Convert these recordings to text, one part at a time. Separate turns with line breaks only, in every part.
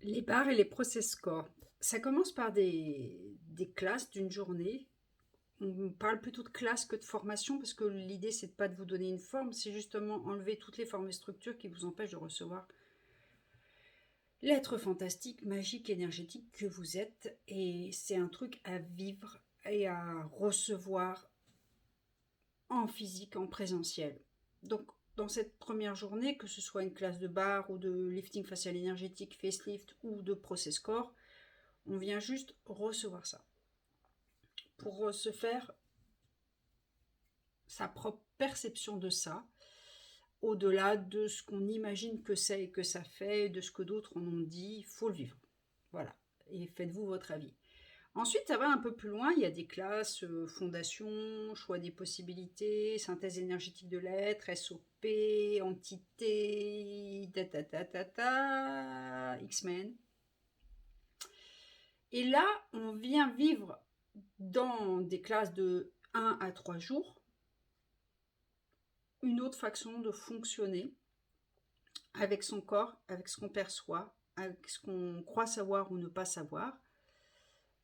Les bars et les process scores. Ça commence par des classes d'une journée. On parle plutôt de classe que de formation parce que l'idée c'est de pas de vous donner une forme, c'est justement enlever toutes les formes et structures qui vous empêchent de recevoir l'être fantastique, magique, énergétique que vous êtes. Et c'est un truc à vivre et à recevoir en physique, en présentiel. Donc dans cette première journée, que ce soit une classe de bar ou de lifting facial énergétique, facelift ou de process core, on vient juste recevoir ça. Pour se faire sa propre perception de ça, au-delà de ce qu'on imagine que c'est et que ça fait, de ce que d'autres en ont dit, il faut le vivre. Voilà. Et faites-vous votre avis. Ensuite, ça va un peu plus loin. Il y a des classes, fondation, choix des possibilités, synthèse énergétique de l'être, SOP, entité, X-Men. Et là, on vient vivre dans des classes de 1 à 3 jours une autre façon de fonctionner avec son corps, avec ce qu'on perçoit, avec ce qu'on croit savoir ou ne pas savoir.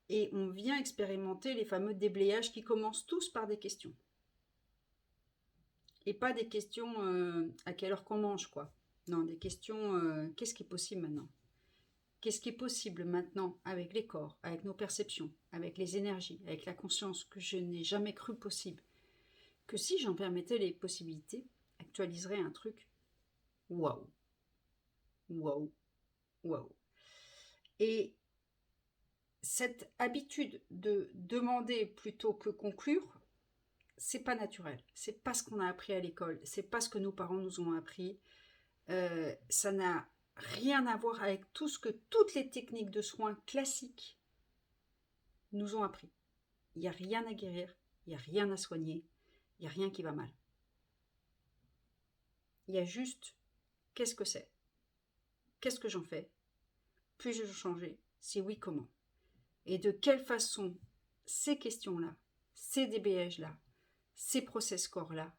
Et on vient expérimenter les fameux déblayages qui commencent tous par des questions. Et pas des questions à quelle heure qu'on mange, quoi. Non, des questions qu'est-ce qui est possible maintenant? Qu'est-ce qui est possible maintenant avec les corps, avec nos perceptions, avec les énergies, avec la conscience que je n'ai jamais cru possible? Que si j'en permettais les possibilités, actualiserait un truc waouh, waouh, waouh. Et cette habitude de demander plutôt que conclure, c'est pas naturel. C'est pas ce qu'on a appris à l'école. C'est pas ce que nos parents nous ont appris. Ça n'a rien à voir avec tout ce que toutes les techniques de soins classiques nous ont appris. Il n'y a rien à guérir, il n'y a rien à soigner, il n'y a rien qui va mal. Il y a juste qu'est-ce que c'est? Qu'est-ce que j'en fais? Puis-je changer? Si oui, comment? Et de quelle façon ces questions-là, ces DBH-là, ces process corps-là,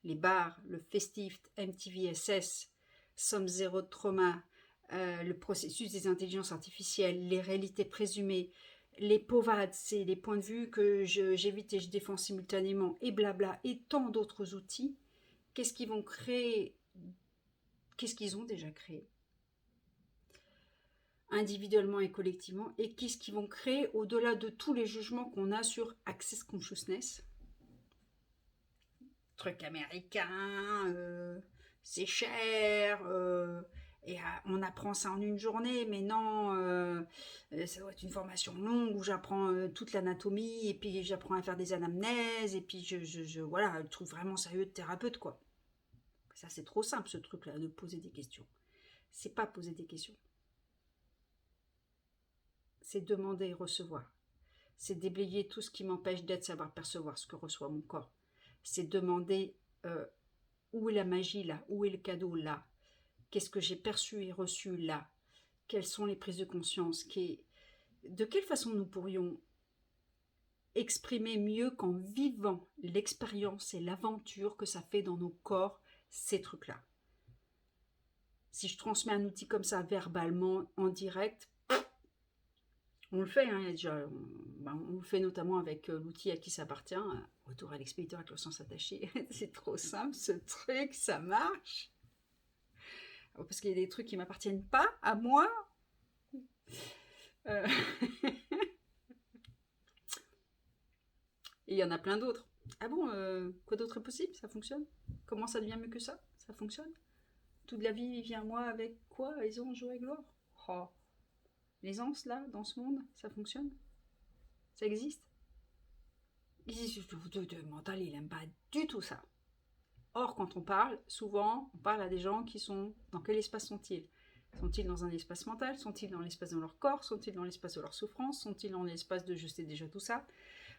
les bars, le festif, MTVSS, Somme Zéro de Trauma, le processus des intelligences artificielles, les réalités présumées, les POVAD, c'est les points de vue que j'évite et je défends simultanément, et blabla, et tant d'autres outils, qu'est-ce qu'ils vont créer? Qu'est-ce qu'ils ont déjà créé individuellement et collectivement, et qu'est-ce qu'ils vont créer au-delà de tous les jugements qu'on a sur Access Consciousness, truc américain, c'est cher, et on apprend ça en une journée, mais non, ça doit être une formation longue où j'apprends toute l'anatomie, et puis j'apprends à faire des anamnèses, et puis voilà, je trouve vraiment sérieux de thérapeute, quoi. Ça, c'est trop simple, ce truc-là, de poser des questions. C'est pas poser des questions. C'est demander et recevoir. C'est déblayer tout ce qui m'empêche d'être, savoir percevoir ce que reçoit mon corps. C'est demander où est la magie là, où est le cadeau là, qu'est-ce que j'ai perçu et reçu là, quelles sont les prises de conscience, de quelle façon nous pourrions exprimer mieux qu'en vivant l'expérience et l'aventure que ça fait dans nos corps, ces trucs-là. Si je transmets un outil comme ça verbalement, en direct, on le fait, hein, on le fait notamment avec l'outil à qui ça appartient, Retour à l'expéditeur avec le sens attaché. C'est trop simple ce truc, ça marche. Parce qu'il y a des trucs qui m'appartiennent pas à moi. Euh, Et il y en a plein d'autres. Ah bon, quoi d'autre est possible? Ça fonctionne? Comment ça devient mieux que ça? Ça fonctionne? Toute la vie vient à moi avec quoi? Les anges, joie et gloire? Oh. Les anges, là, dans ce monde, ça fonctionne? Ça existe? Le mental, il aime pas du tout ça. Or, quand on parle, souvent, on parle à des gens qui sont... Dans quel espace sont-ils? Sont-ils dans un espace mental? Sont-ils dans l'espace de leur corps? Sont-ils dans l'espace de leur souffrance? Sont-ils dans l'espace de je sais déjà tout ça?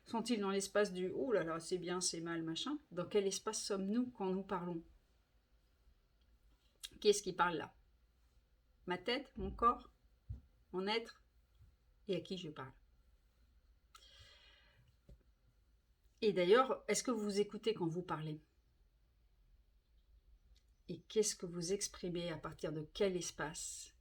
Sont-ils dans l'espace du oh là là, c'est bien, c'est mal, machin? Dans quel espace sommes-nous quand nous parlons? Qui est-ce qui parle là? Ma tête, mon corps, mon être? Et à qui je parle? Et d'ailleurs, est-ce que vous écoutez quand vous parlez? Et qu'est-ce que vous exprimez à partir de quel espace?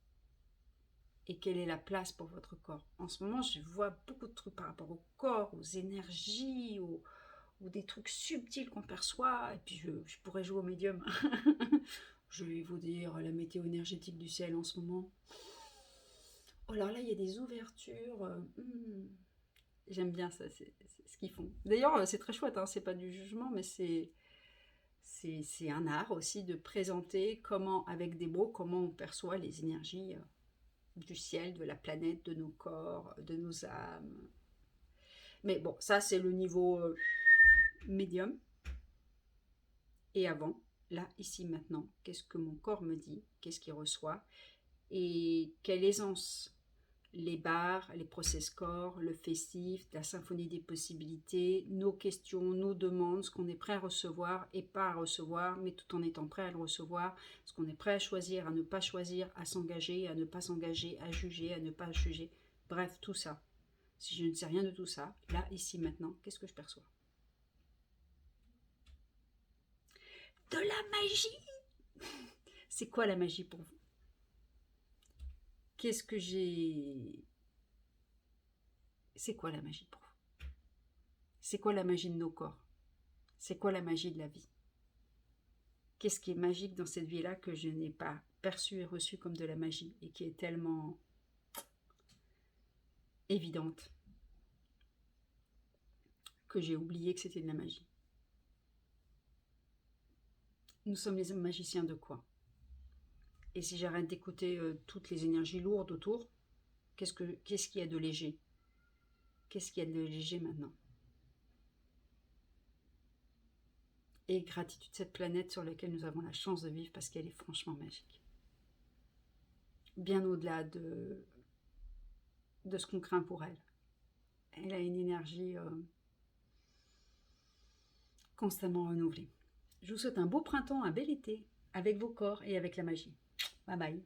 et quelle est la place pour votre corps. En ce moment, je vois beaucoup de trucs par rapport au corps, aux énergies, ou des trucs subtils qu'on perçoit. Et puis, je pourrais jouer au médium. Je vais vous dire la météo énergétique du ciel en ce moment. Oh, alors là, il y a des ouvertures. J'aime bien ça, c'est ce qu'ils font. D'ailleurs, c'est très chouette, hein, c'est pas du jugement, mais c'est un art aussi de présenter comment, avec des mots, comment on perçoit les énergies du ciel, de la planète, de nos corps, de nos âmes. Mais bon, ça c'est le niveau médium. Et avant, là, ici, maintenant, qu'est-ce que mon corps me dit, qu'est-ce qu'il reçoit, et quelle aisance les bars, les process corps, le festif, la symphonie des possibilités, nos questions, nos demandes, ce qu'on est prêt à recevoir et pas à recevoir, mais tout en étant prêt à le recevoir, ce qu'on est prêt à choisir, à ne pas choisir, à s'engager, à ne pas s'engager, à juger, à ne pas juger. Bref, tout ça. Si je ne sais rien de tout ça, là, ici, maintenant, qu'est-ce que je perçois? De la magie! C'est quoi la magie pour vous? Qu'est-ce que j'ai... C'est quoi la magie pour vous? C'est quoi la magie de nos corps? C'est quoi la magie de la vie? Qu'est-ce qui est magique dans cette vie-là que je n'ai pas perçu et reçu comme de la magie et qui est tellement évidente que j'ai oublié que c'était de la magie? Nous sommes les magiciens de quoi? Et si j'arrête d'écouter toutes les énergies lourdes autour, qu'est-ce qu'il y a de léger? Qu'est-ce qu'il y a de léger maintenant? Et gratitude de cette planète sur laquelle nous avons la chance de vivre parce qu'elle est franchement magique. Bien au-delà de ce qu'on craint pour elle. Elle a une énergie constamment renouvelée. Je vous souhaite un beau printemps, un bel été, avec vos corps et avec la magie. Bye bye.